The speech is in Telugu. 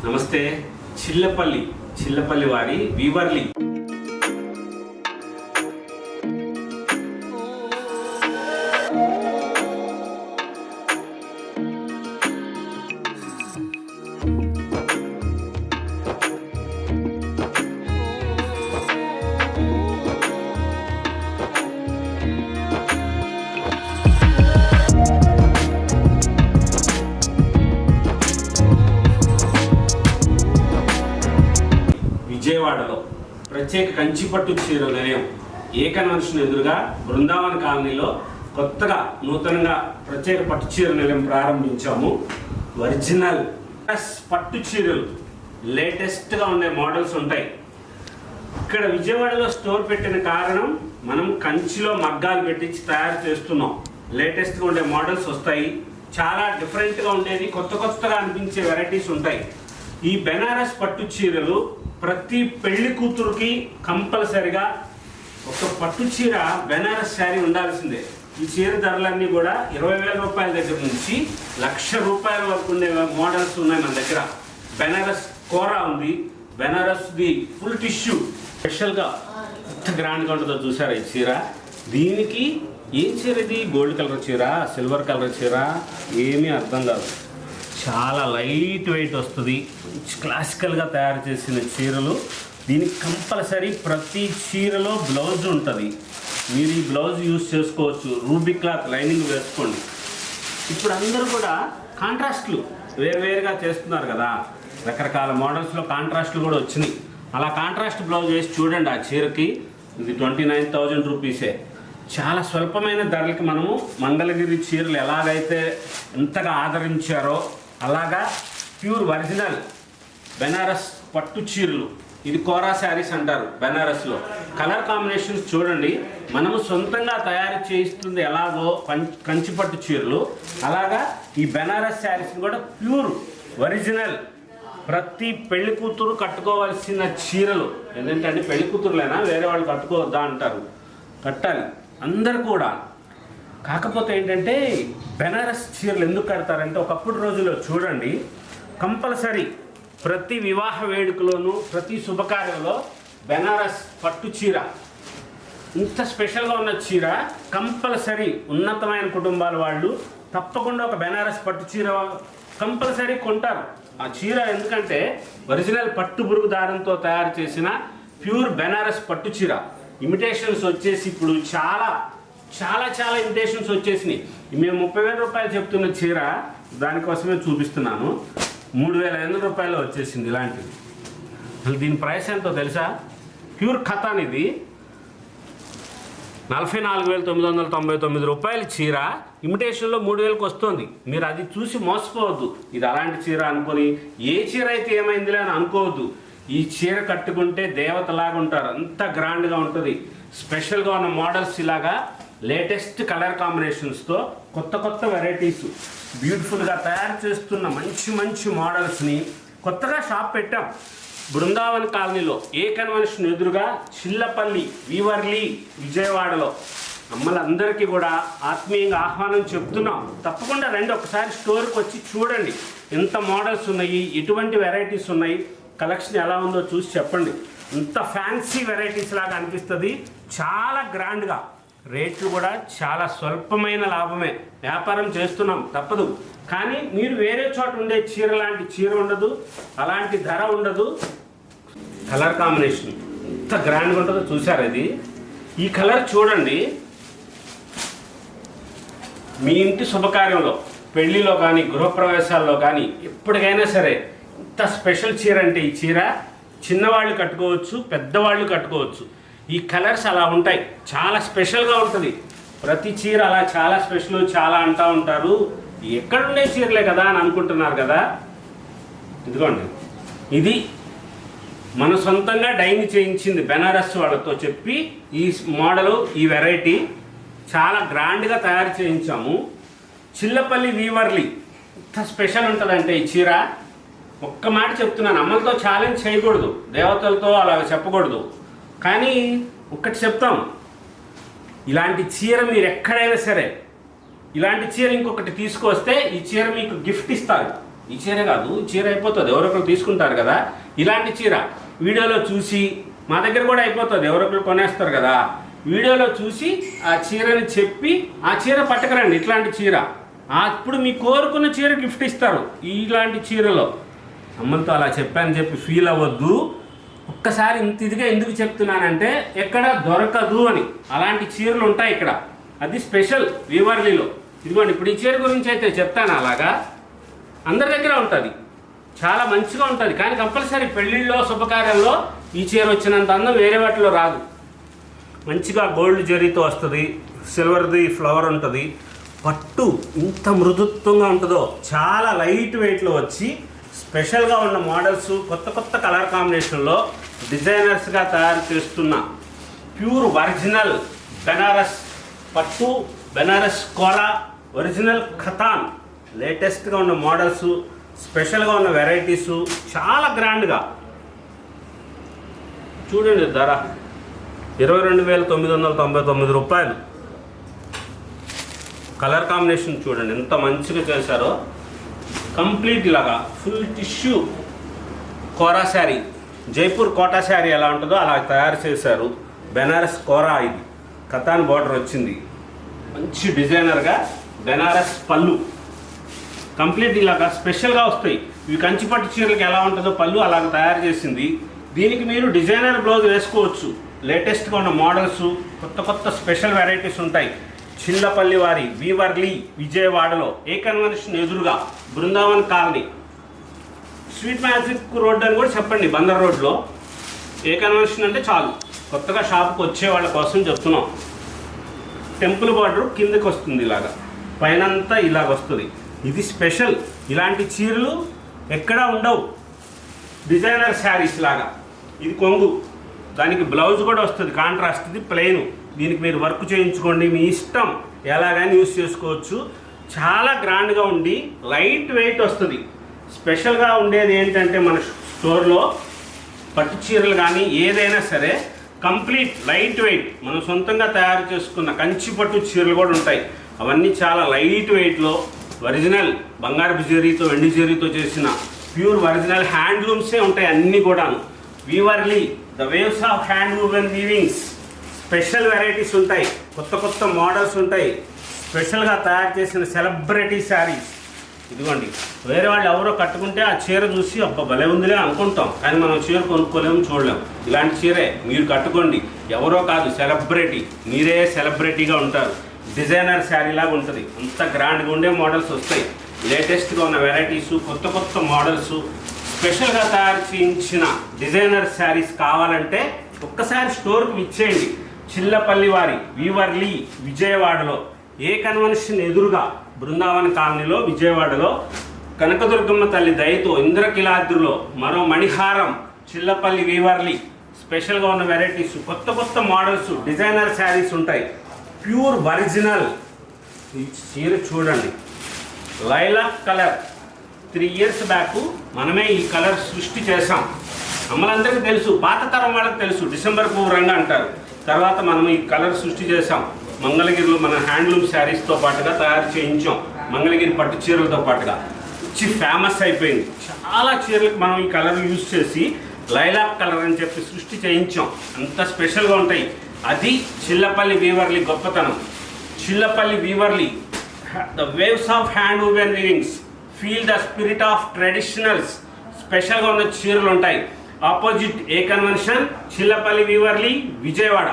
నమస్తే. చిల్లపల్లి వారి వీవర్లీ విజయవాడలో ప్రత్యేక కంచిపట్టు చీర నిలయం ఏకన్వెన్షన్ ఎదురుగా బృందావన కాలనీలో కొత్తగా నూతనంగా ప్రత్యేక పట్టు చీర నిలయం ప్రారంభించాము. ఒరిజినల్ పట్టు చీరలు లేటెస్ట్గా ఉండే మోడల్స్ ఉంటాయి. ఇక్కడ విజయవాడలో స్టోర్ పెట్టిన కారణం మనం కంచిలో మగ్గాలు పెట్టించి తయారు చేస్తున్నాం. లేటెస్ట్గా ఉండే మోడల్స్ వస్తాయి. చాలా డిఫరెంట్గా ఉండేది, కొత్తగా అనిపించే వెరైటీస్ ఉంటాయి. ఈ బెనారస్ పట్టు చీరలు ప్రతి పెళ్లి కూతురుకి కంపల్సరిగా ఒక పట్టు చీర బెనారస్ శారీ ఉండాల్సిందే. ఈ చీర ధరలన్నీ కూడా 20,000 రూపాయల దగ్గర నుంచి 1,00,000 రూపాయల వరకు ఉండే మోడల్స్ ఉన్నాయి మన దగ్గర. బెనారస్ కోరా ఉంది, బెనారస్ది ఫుల్ టిష్యూ స్పెషల్గా ఎంత గ్రాండ్గా ఉంటుందో చూసారా ఈ చీర. దీనికి ఏ చీర ఇది? గోల్డ్ కలర్ చీర, సిల్వర్ కలర్ చీర, ఏమీ అర్థం కాదు. చాలా లైట్ వెయిట్ వస్తుంది. క్లాసికల్గా తయారు చేసిన చీరలు. దీనికి కంపల్సరీ ప్రతి చీరలో బ్లౌజ్ ఉంటుంది. మీరు ఈ బ్లౌజ్ యూజ్ చేసుకోవచ్చు. రూబీ క్లాత్ లైనింగ్ వేసుకోండి. ఇప్పుడు అందరూ కూడా కాంట్రాస్ట్లు వేరువేరుగా చేస్తున్నారు కదా, రకరకాల మోడల్స్లో కాంట్రాస్ట్లు కూడా వచ్చినాయి. అలా కాంట్రాస్ట్ బ్లౌజ్ వేసి చూడండి ఆ చీరకి. ఇది 29,000 రూపీసే. చాలా స్వల్పమైన ధరలకి మనము మంగళగిరి చీరలు ఎలాగైతే ఎంతగా ఆదరించారో అలాగా ప్యూర్ ఒరిజినల్ బెనారస్ పట్టు చీరలు. ఇది కోరా శారీస్ అంటారు బెనారస్లో. కలర్ కాంబినేషన్స్ చూడండి. మనము సొంతంగా తయారు చేయిస్తుంది ఎలాగో కంచిపట్టు చీరలు, అలాగా ఈ బెనారస్ శారీస్ని కూడా ప్యూర్ ఒరిజినల్ ప్రతి పెళ్లి కూతురు కట్టుకోవాల్సిన చీరలు. ఎందుకంటే పెళ్లి కూతురులైనా వేరే వాళ్ళు కట్టుకోవద్దా అంటారు, కట్టాలి అందరు కూడా. కాకపోతే ఏంటంటే బెనారస్ చీరలు ఎందుకు కడతారంటే ఒకప్పుడు రోజుల్లో చూడండి, కంపల్సరీ ప్రతి వివాహ వేడుకలోనూ ప్రతి శుభకార్యంలో బెనారస్ పట్టు చీర, ఇంత స్పెషల్గా ఉన్న చీర కంపల్సరీ ఉన్నతమైన కుటుంబాల వాళ్ళు తప్పకుండా ఒక బెనారస్ పట్టు చీర కంపల్సరీ కొంటారు. ఆ చీర ఎందుకంటే ఒరిజినల్ పట్టు బురుగు దారంతో తయారు చేసిన ప్యూర్ బెనారస్ పట్టు చీర. ఇమిటేషన్స్ వచ్చేసి ఇప్పుడు చాలా చాలా చాలా ఇమిటేషన్స్ వచ్చేసినాయి. మేము 30,000 రూపాయలు చెప్తున్న చీర దానికోసమే చూపిస్తున్నాను. 3,500 రూపాయలు వచ్చేసింది ఇలాంటిది. అసలు దీని ప్రైస్ ఎంతో తెలుసా? ప్యూర్ ఖతాన్ ఇది 44,999 రూపాయల చీర ఇమిటేషన్లో 3,000కి వస్తుంది. మీరు అది చూసి మోసపోవద్దు. ఇది అలాంటి చీర అనుకొని ఏ చీర అయితే ఏమైందిలే అని అనుకోవద్దు. ఈ చీర కట్టుకుంటే దేవతలాగా ఉంటారు, అంత గ్రాండ్గా ఉంటుంది. స్పెషల్గా ఉన్న మోడల్స్ ఇలాగా లేటెస్ట్ కలర్ కాంబినేషన్స్తో కొత్త వెరైటీస్ బ్యూటిఫుల్గా తయారు చేస్తున్న మంచి మోడల్స్ని కొత్తగా షాప్ పెట్టాం బృందావన్ కాలనీలో ఏకన్వెన్షన్ ఎదురుగా చిల్లపల్లి వీవర్లీ విజయవాడలో. అమ్మలందరికీ కూడా ఆత్మీయంగా ఆహ్వానం చెప్తున్నాం. తప్పకుండా రండి, ఒకసారి స్టోర్కి వచ్చి చూడండి ఎంత మోడల్స్ ఉన్నాయి, ఎటువంటి వెరైటీస్ ఉన్నాయి, కలెక్షన్ ఎలా ఉందో చూసి చెప్పండి. ఇంత ఫ్యాన్సీ వెరైటీస్ లాగా అనిపిస్తుంది. చాలా గ్రాండ్గా, రేట్లు కూడా చాలా స్వల్పమైన లాభమే. వ్యాపారం చేస్తున్నాం తప్పదు. కానీ మీరు వేరే చోట ఉండే చీర లాంటి చీర ఉండదు, అలాంటి ధర ఉండదు. కలర్ కాంబినేషన్ ఎంత గ్రాండ్గా ఉంటుందో చూసారు. ఇది ఈ కలర్ చూడండి. మీ ఇంటి శుభకార్యంలో, పెళ్లిలో కానీ గృహప్రవేశాల్లో కానీ ఎప్పటికైనా సరే ఇంత స్పెషల్ చీర అంటే ఈ చీర చిన్నవాళ్ళు కట్టుకోవచ్చు, పెద్దవాళ్ళు కట్టుకోవచ్చు. ఈ కలర్స్ అలా ఉంటాయి, చాలా స్పెషల్గా ఉంటుంది. ప్రతి చీర అలా చాలా స్పెషల్ చాలా అంటూ ఉంటారు. ఎక్కడుండే చీరలే కదా అని అనుకుంటున్నారు కదా. ఇదిగోండి, ఇది మన సొంతంగా డైయింగ్ చేయించింది బెనారస్ వాళ్ళతో చెప్పి ఈ మోడలు, ఈ వెరైటీ చాలా గ్రాండ్గా తయారు చేయించాము. చిల్లపల్లి వీవర్లీ ఎంత స్పెషల్ ఉంటుందంటే ఈ చీర, ఒక్క మాట చెప్తున్నాను, అమ్మలతో ఛాలెంజ్ చేయకూడదు, దేవతలతో అలా చెప్పకూడదు. కానీ ఒక్కటి చెప్తాం, ఇలాంటి చీర మీరు ఎక్కడైనా సరే ఇలాంటి చీర ఇంకొకటి తీసుకొస్తే ఈ చీర మీకు గిఫ్ట్ ఇస్తారు. ఈ చీర కాదు, ఈ చీర అయిపోతుంది, ఎవరొకరు తీసుకుంటారు కదా. ఇలాంటి చీర వీడియోలో చూసి మా దగ్గర కూడా అయిపోతుంది, ఎవరొకరు కొనేస్తారు కదా. వీడియోలో చూసి ఆ చీరని చెప్పి ఆ చీర పట్టుకురండి. ఇట్లాంటి చీర అప్పుడు మీ కోరుకున్న చీర గిఫ్ట్ ఇస్తారు. ఇలాంటి చీరలో అమ్మలతో అలా చెప్పాను చెప్పి ఫీల్ అవ్వద్దు. ఒక్కసారి ఇంత ఇదిగా ఎందుకు చెప్తున్నానంటే ఎక్కడ దొరకదు అని. అలాంటి చీరలు ఉంటాయి ఇక్కడ, అది స్పెషల్ వీవర్లీలో. ఇదిగోండి, ఇప్పుడు ఈ చీర గురించి అయితే చెప్తాను. అలాగా అందరి దగ్గర ఉంటుంది, చాలా మంచిగా ఉంటుంది. కానీ కంపల్సరీ పెళ్ళిళ్ళలో శుభకార్యంలో ఈ చీర వచ్చినంత అందం వేరే వాటిలో రాదు. మంచిగా గోల్డ్ జరీతో వస్తుంది, సిల్వర్ది ఫ్లవర్ ఉంటుంది. పట్టు ఇంత మృదుత్వంగా ఉంటుందో, చాలా లైట్ వెయిట్లో వచ్చి స్పెషల్గా ఉన్న మోడల్స్, కొత్త కొత్త కలర్ కాంబినేషన్లో డిజైనర్స్గా తయారు చేస్తున్న ప్యూర్ ఒరిజినల్ బెనారస్ పట్టు, బెనారస్ కోలా, ఒరిజినల్ ఖతాన్, లేటెస్ట్గా ఉన్న మోడల్స్, స్పెషల్గా ఉన్న వెరైటీసు, చాలా గ్రాండ్గా. చూడండి ధర 22,999 రూపాయలు. కలర్ కాంబినేషన్ చూడండి ఎంత మంచిగా చేశారో. కంప్లీట్ ఇలాగా ఫుల్ టిష్యూ కోరా శారీ, జైపూర్ కోటా శారీ ఎలా ఉంటుందో అలా తయారు చేశారు. బెనారస్ కోరా, ఇది ఖతాన్ బార్డర్ వచ్చింది. మంచి డిజైనర్గా బెనారస్ పళ్ళు కంప్లీట్ ఇలాగా స్పెషల్గా వస్తాయి. ఇవి కంచిపట్టు చీరలకు ఎలా ఉంటుందో పళ్ళు అలాగ తయారు చేసింది. దీనికి మీరు డిజైనర్ బ్లౌజ్ వేసుకోవచ్చు. లేటెస్ట్గా ఉన్న మోడల్స్, కొత్త కొత్త స్పెషల్ వెరైటీస్ ఉంటాయి. చిల్లపల్లి వారి వీవర్లీ, విజయవాడలో ఏ కన్వెన్షన్ ఎదురుగా Brindavan colony, sweet magic road అని కూడా చెప్పండి. బందర్ రోడ్లో ఏ కన్వెన్షన్ అంటే చాలు. కొత్తగా షాప్కి వచ్చే వాళ్ళ కోసం చెప్తున్నాం. టెంపుల్ బార్డర్ కిందకి వస్తుంది, ఇలాగా పైనంతా ఇలాగ వస్తుంది. ఇది స్పెషల్. ఇలాంటి చీరలు ఎక్కడా ఉండవు. డిజైనర్ శారీస్ లాగా. ఇది కొంగు, దానికి బ్లౌజ్ కూడా వస్తుంది కాంట్రాస్ట్. ఇది ప్లెయిన్. దీనికి మీరు వర్క్ చేయించుకోండి, మీ ఇష్టం, ఎలాగైనా యూస్ చేసుకోవచ్చు. చాలా గ్రాండ్గా ఉండి లైట్ వెయిట్ వస్తుంది. స్పెషల్గా ఉండేది ఏంటంటే మన స్టోర్లో పట్టు చీరలు కానీ ఏదైనా సరే కంప్లీట్ లైట్ వెయిట్, మనం సొంతంగా తయారు చేసుకున్న కంచి పట్టు చీరలు కూడా ఉంటాయి. అవన్నీ చాలా లైట్ వెయిట్లో ఒరిజినల్ బంగారు జరీతో, వెండి జరీతో చేసిన ప్యూర్ ఒరిజినల్ హ్యాండ్లూమ్సే ఉంటాయి అన్నీ కూడాను. Weaverly, the waves of hand woven weavings, special varieties ఉంటాయి, కొత్త కొత్త మోడల్స్ ఉంటాయి. స్పెషల్గా తయారు చేసిన సెలబ్రిటీ శారీస్. ఇదిగోండి, వేరే వాళ్ళు ఎవరో కట్టుకుంటే ఆ చీర చూసి అబ్బా భలే ఉందిలే అనుకుంటాం, కానీ మనం చీర కొనుక్కోలేము, చూడలేము. ఇలాంటి చీరే మీరు కట్టుకోండి. ఎవరో కాదు, సెలబ్రిటీ, మీరే సెలబ్రిటీగా ఉంటారు. డిజైనర్ శారీ లాగా ఉంటుంది. అంత గ్రాండ్గా ఉండే మోడల్స్ వస్తాయి. లేటెస్ట్గా ఉన్న వెరైటీసు, కొత్త కొత్త మోడల్స్, స్పెషల్గా తయారు చేయించిన డిజైనర్ శారీస్ కావాలంటే ఒక్కసారి స్టోర్కి విచ్చేయండి. చిల్లపల్లి వారి వీవర్లీ, విజయవాడలో ఏ కన్వెన్షన్ ఎదురుగా బృందావన్ కాలనీలో, విజయవాడలో కనకదుర్గమ్మ తల్లి దయతో ఇంద్రకిలాద్రిలో మరో మణిహారం. చిల్లపల్లి వీవర్లీ, స్పెషల్గా ఉన్న వెరైటీస్, కొత్త కొత్త మోడల్స్, డిజైనర్ శారీస్ ఉంటాయి. Pure original. ఈ చీర చూడండి, లైలాక్ కలర్. 3 years బ్యాక్ మనమే ఈ కలర్ సృష్టి చేసాం. అమ్మలందరికీ తెలుసు, పాత తరం వాళ్ళకి తెలుసు, డిసెంబర్ పువ్వు రంగు అంటారు. తర్వాత మనం ఈ కలర్ సృష్టి చేసాం. మంగళగిరిలో మన హ్యాండ్లూమ్ శారీస్తో పాటుగా తయారు చేయించాం. మంగళగిరి పట్టు చీరలతో పాటుగా మంచి ఫేమస్ అయిపోయింది. చాలా చీరలకు మనం ఈ కలర్ యూజ్ చేసి లైలాక్ కలర్ అని చెప్పి సృష్టి చేయించాం. అంత స్పెషల్గా ఉంటాయి. అది చిల్లపల్లి వీవర్లీ గొప్పతనం. Chillapalli Weaverly, the waves of hand woven weavings, feel the spirit of traditionals. స్పెషల్గా ఉన్న చీరలు ఉంటాయి. Opposite A convention, Chillapalli Weaverly, Vijayawada.